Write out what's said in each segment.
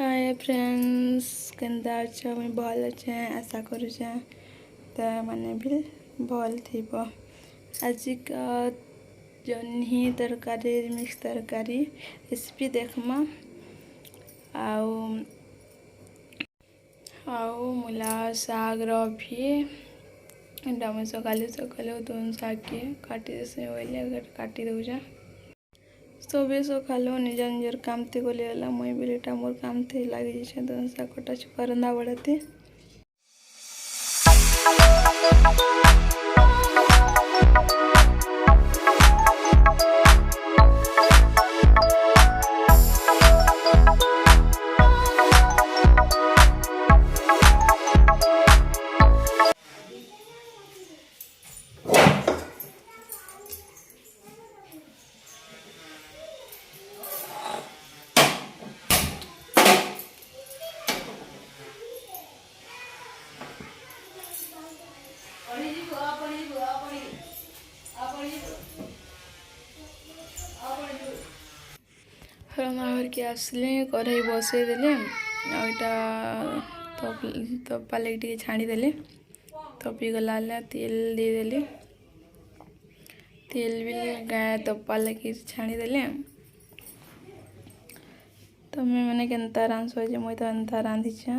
Hi friends केन्ता अच्छे मुझे भल अच्छे आशा करुचे तो मैंने भी भल थी। आज का जह्नी तरकारी मिक्स तरकारी रेसिपी देखमा आउ मूला साग भी मुझे सकालू सकालू तुम साग के काटी बोले काटी दौचे सभी सकालू निज निजर काम थे गला मुई बिलटा मोर काम थे लगी तुम साग कटा चुका रंधा बढ़ाते रंधा के आसले कढ़ई बसई देले आईटा तपा लगे छाणी देले तपी गला तेल देदेले तेल भी गाय तपा लगे छाणी देले तमें मैंने केन्ता रांधस जे मुई तो एन्ता रांधिछे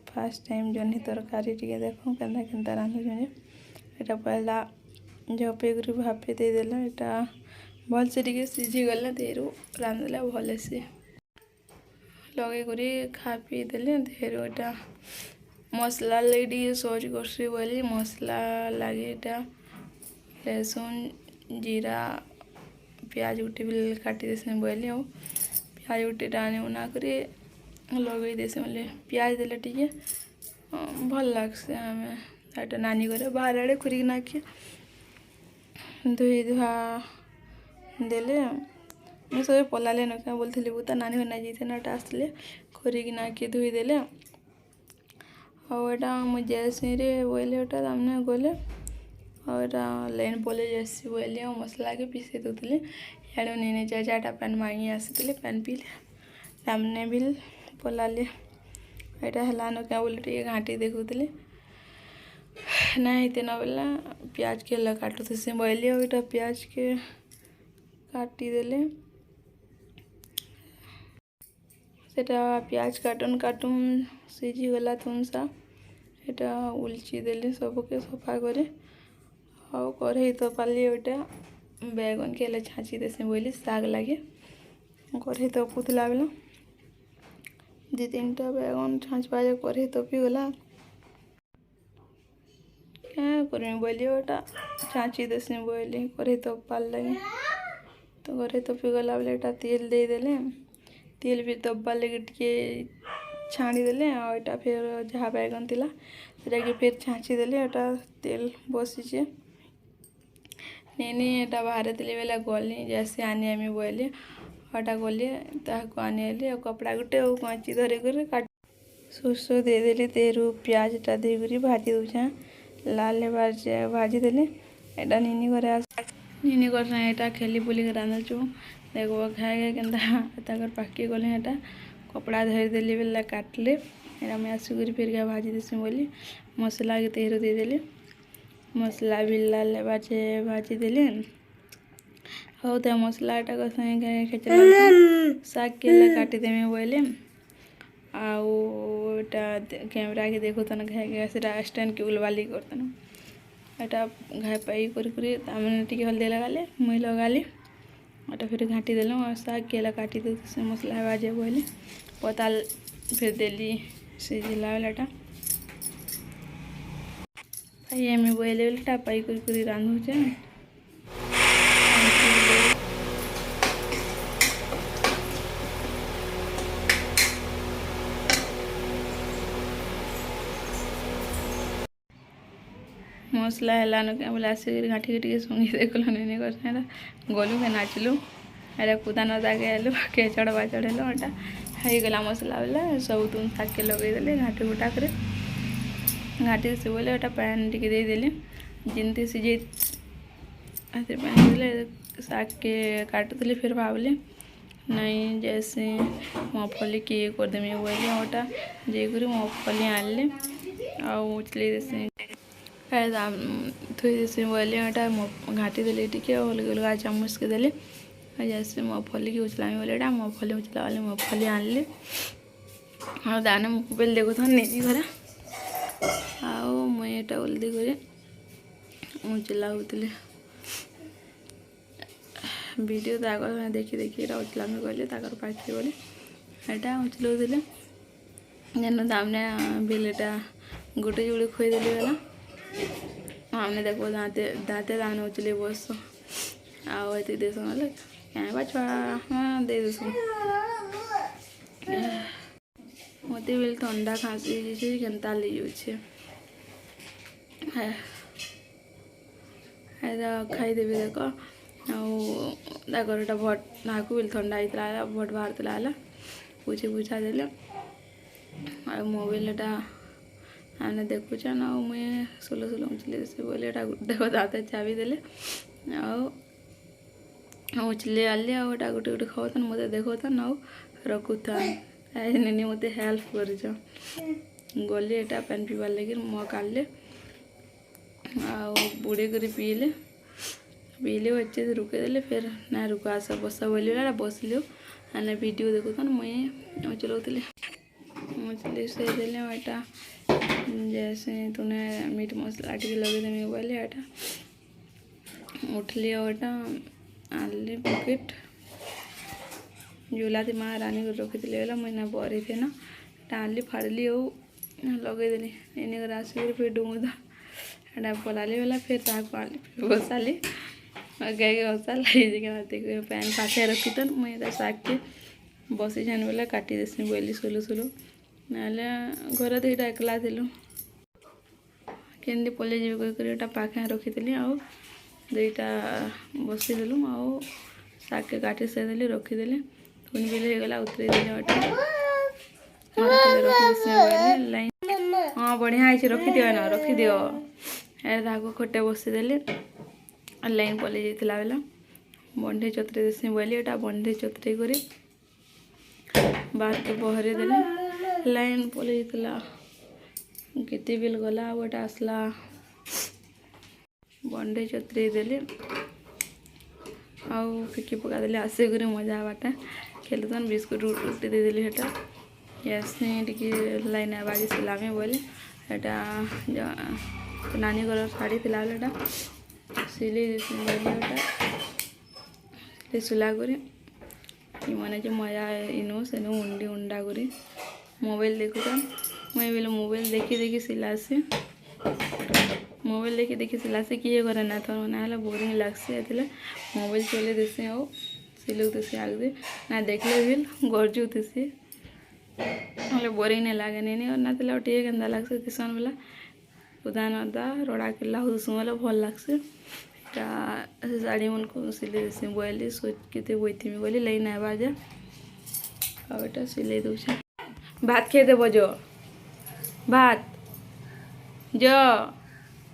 फर्स्ट टाइम जह्नी तरकारी टिके देखो केन्ता केन्ता रांधुछे एटा पहला झपे कर भापे देदेला एटा भल से टिके सीझी गला तेरू रांधला भल से लगे करी खा पी देले तेरू एटा मसला लगे सहज कर बोली मसला लगे एटा लहसुन जीरा प्याज गुटे भी काटी देसे बोली और प्याज गुटे टाणी उना करी लगे देसे बोले प्याज देले टिके भल लगसे हमें एटा नानी करे बाहर आड़े खुरी नाखी धुई धुआ देले मैं सब पलाले न क्या बोलती बुता नानी होना जाते नाटा आसले खोरिकी नाकी धुई देले और मुझे जैसे बोले तमने गले और लाइन बोले जैसे बोले मसला के पीसे दूसरे यार नहीं जा चाटा पैन मांगी आसी पैन पीले तमने भी पलाले यहाँ है क्या बोले टे घाटी देखुले ना हेते न बोला प्याज के काटू से बोले और प्याज के काटी देले सेटा प्याज काटून काटून सीझी गला तुम सा एटा उल्ची देले सबके सफा करे और कढ़ई तो पाली ओटा बैगन के छाँची देसे बोली साग लगे कढ़ई तो पुतला बेला दि तीन टा बैगन छाँच पाजे कढ़ई तपी गला क्या करमी बोली ओटा छाँची देसे बोली कढ़ई तो पाल लगे तो कढ़ई तपी गला बोले एटा तेल दे देले तेल भी दब्बा लगे टे छाणी देले और एटा फिर जहाँ बैगन थिला सेटा फिर छाँची देले एटा तेल बसीचे नेनी एटा बाहर देले बेला गली जैसे आनी आमी बोले एटा गली ताको आनी और कपड़ा गुटे और कांची धरे कर काट सोस दे देले तेरू प्याज टा दे करी भाजी दूचे लाल भाजी देले एटा नीनी घरे नीनी घर एटा खेली बुली कर रांधुचु देखो खाए के पाकी गले एटा कपड़ा धरी देली बेला काटले एरा मैं आसिक फिर क्या भाजी देसी बोली मसला के तेहरू दे देले मसला भी लाल भाजी देले हो तो मसला टा खेचला साग के काटी देमे बोले आटा कैमरा के देखो तो घाए स्टैंड के उलवाली करतन एटा घाए पाई कर टी हल्दी लगाले मुई लगाली और फिर घाटी देल और साग के काटी दे मसला बाजे बोले पताल फिर देली सीझला बेलाटा पाई आम बोले बेलटा पाई कर रांधुचे मसला है क्या बोले आसिक घाटी टे सुंगी देखल नहीं कर गलु के नाचलु अरे कुदा नदा के आलु के चढ़वा चढ़ेलु एटा गला मसला बोला सब तुम साग के लगे देले घाटी गुटा कर घाटी से बोले एटा पैन टिके दे देले जिनती सीझे पैन देले साग के काटुली फिर भावली नहीं जैसे मूँगफली किए करदेमी बोली ओटा जेकरी मूँगफली आनले आउचले देसी थोई देसी बोली ओटा घाटी देले टिके अलग अलग चामच के देले जैसे मूँगफली की उचलामी बोले मूँगफली उचला वाले मूँगफली आनले हाँ दाना मोबाइल देखो था नहीं घरे आओ मुझे एटा जल्दी करे उचला होतले वीडियो ताकर देखी देखी उचलामी कहले ताकर पाखे बोले एटा उचलौले जेन दामने बिलटा गोटे जोड़े खुईदेली गला हमने देखो दाते दाते दाने उचले बस आओ ये देश वाले क्या बा छुआ हाँ दे देसु मते बेल ठंडा खाँसी जे केनता ले जाउछे खाई देवी देख आगरटा भट नाकू बेल ठंडा होता भट बाहर पूछे पूछा देले आ मोबाइलटा आने देखुचा ना मुझे सोलो सोलो उचले से बोले देखो दाते चाबी देले उचले आली आटा गोटे गोटे खाओ मत देखो ना रखुता नहीं मत हेल्प कर गली एटा पानी पीबार लगे मग आनले बुड़े कर पीले पीले अच्छे से रुके देले फिर ना रुका आस बसा बोलिए बसलो आने वीडियो देखो मुझे चलाऊली मछली से देले एटा जैसे तूने मीट मसला टी लगे देमी बोले एटा उठली एटा आनली पकेट झूला थी माँ रानी को रखी थी मैंने बरी थे ना आनली फाड़ली लगेदेली इन आसिक फिर डूंगा एटा पलाली वाला फिर ताक आनली फिर बसाली गाय बसाला पैन पाखे रखी तो मुझे शाग के बसी जान बोला काटी देसी बोली सोलो सोलो ना घर दुईटा एकला थिलु केमती पलि जीटा पाखे रखी दुईटा बसीदेलु शाग के काटी सारी रखीदेली पुणी बिल होगला उतरे लाइन हाँ बढ़िया है रखी दियो ना रखी दियो एको खोटे बसीदेली लाइन पलि जाता बेला बंधे चतरे देसी बोली एटा बंधे चतरे कर बाहर के बहरे देले लाइन पलि जाता केते बिल गला गोटे आसला बंधे चतरे देली आउ फिकी पका देली आसिक मजा आवाटा खेलुन बिस्कुट रुटी देदेली हेटा ऐसे टी लाइन बागी सिलामी बोली एटा नानी घर शाड़ी थी सिले बोली सुला कर मैंने जो मजा इनो से उंडी उंडा कर मोबाइल देखुता मुझे बोले मोबाइल देखी देखी सिलासी मोबाइल देखी देखी सिलासी किए करे ना तो ना बोरिंग लगसे मोबाइल चले देसी और सिलुसी आगे ना देखले भी गरजुसी बोरिंग नहीं लगे नहीं और ना टे के लगसे किसान बोला उदान अदा रोड़ा के हुसुम बोले भल लगसे साड़ी मन को सिले देसी बोली सोच के बोथी बोली लाइन आवा जा आटा सिले दूसरा भात खे देव जो भात जो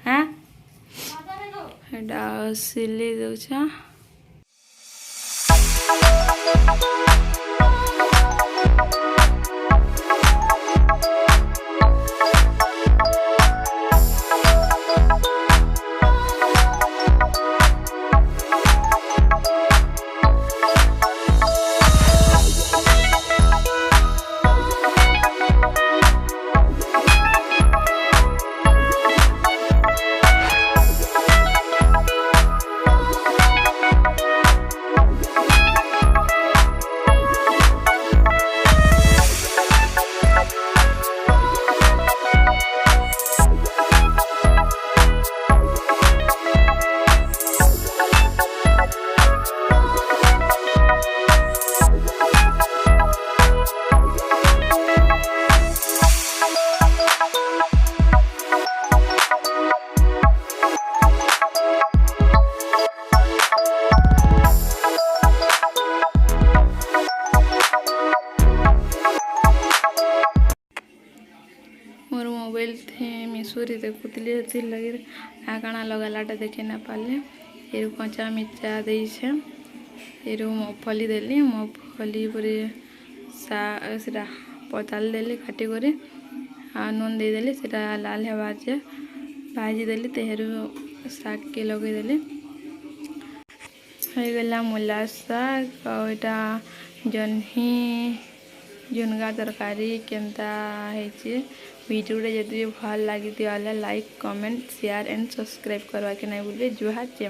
हाँ सिले दूसरा मोर मोबाइल थे मिशोरी देखुली लगे काଣା लगालाटा देखे ना पाले ये कंचा मिर्चा दे ଏରୁ ମୁଗଫଲି ଦେଲି ମୁଗଫଲି ପରେ ସେଟା ପତାଲ ଦେଲି କାଟି କରି ଆଉ ନୁନ ଦେଇଦେଲି ସେଟା ଲାଲ ହେବା ଯେ ଭାଜିଦେଲି ତେହେରୁ ଶାଗକେ ଲଗେଇଦେଲି ହେଇଗଲା ମୂଲା ଶାଗ ଆଉ ଏଇଟା ଜହ୍ନି ଝୁନଗା ତରକାରୀ କେନ୍ତା ହେଇଛି ଭିଡ଼ିଓଟା ଯଦି ଭଲ ଲାଗିଥିବ ଲାଇକ୍ କମେଣ୍ଟ ସେୟାର ଏଣ୍ଡ ସବସ୍କ୍ରାଇब करवाके नहीं भूलिए। जुहार।